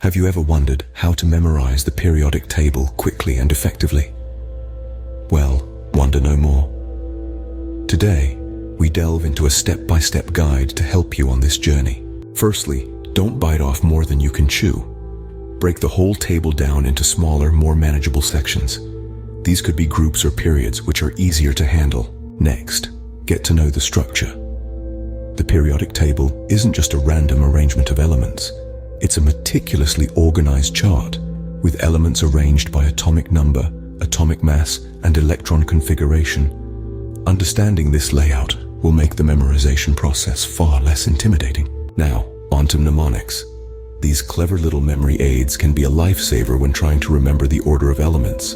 Have you ever wondered how to memorize the periodic table quickly and effectively? Well, wonder no more. Today, we delve into a step-by-step guide to help you on this journey. Firstly, don't bite off more than you can chew. Break the whole table down into smaller, more manageable sections. These could be groups or periods which are easier to handle. Next, get to know the structure. The periodic table isn't just a random arrangement of elements. It's a meticulously organized chart with elements arranged by atomic number, atomic mass, and electron configuration. Understanding this layout will make the memorization process far less intimidating. Now, on to mnemonics. These clever little memory aids can be a lifesaver when trying to remember the order of elements.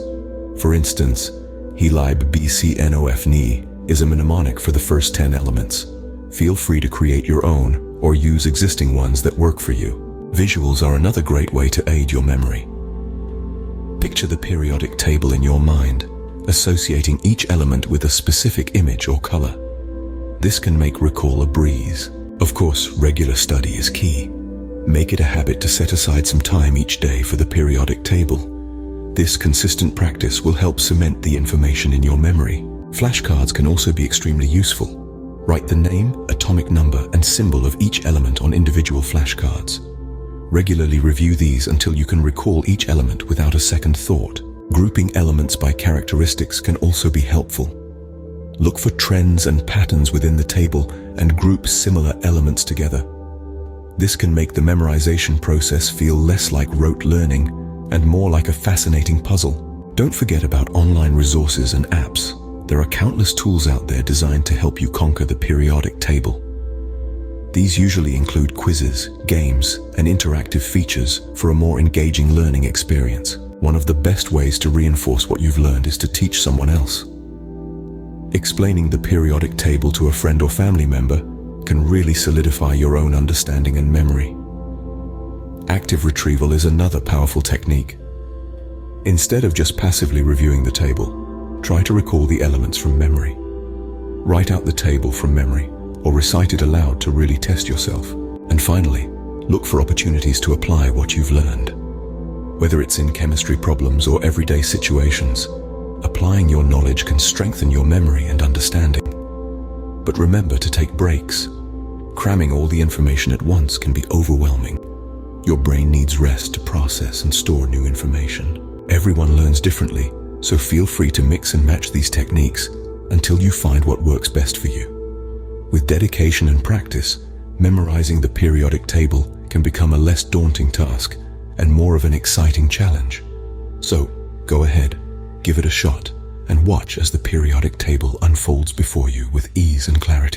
For instance, Helib BCNOF Ni is a mnemonic for the first 10 elements. Feel free to create your own or use existing ones that work for you. Visuals are another great way to aid your memory. Picture the periodic table in your mind, associating each element with a specific image or color. This can make recall a breeze. Of course, regular study is key. Make it a habit to set aside some time each day for the periodic table. This consistent practice will help cement the information in your memory. Flashcards can also be extremely useful. Write the name, atomic number, and symbol of each element on individual flashcards. Regularly review these until you can recall each element without a second thought. Grouping elements by characteristics can also be helpful. Look for trends and patterns within the table and group similar elements together. This can make the memorization process feel less like rote learning and more like a fascinating puzzle. Don't forget about online resources and apps. There are countless tools out there designed to help you conquer the periodic table. These usually include quizzes, games, and interactive features for a more engaging learning experience. One of the best ways to reinforce what you've learned is to teach someone else. Explaining the periodic table to a friend or family member can really solidify your own understanding and memory. Active retrieval is another powerful technique. Instead of just passively reviewing the table, try to recall the elements from memory. Write out the table from memory or recite it aloud to really test yourself. And finally, look for opportunities to apply what you've learned. Whether it's in chemistry problems or everyday situations, applying your knowledge can strengthen your memory and understanding. But remember to take breaks. Cramming all the information at once can be overwhelming. Your brain needs rest to process and store new information. Everyone learns differently, so feel free to mix and match these techniques until you find what works best for you. With dedication and practice, memorizing the periodic table can become a less daunting task and more of an exciting challenge. So, go ahead, give it a shot, and watch as the periodic table unfolds before you with ease and clarity.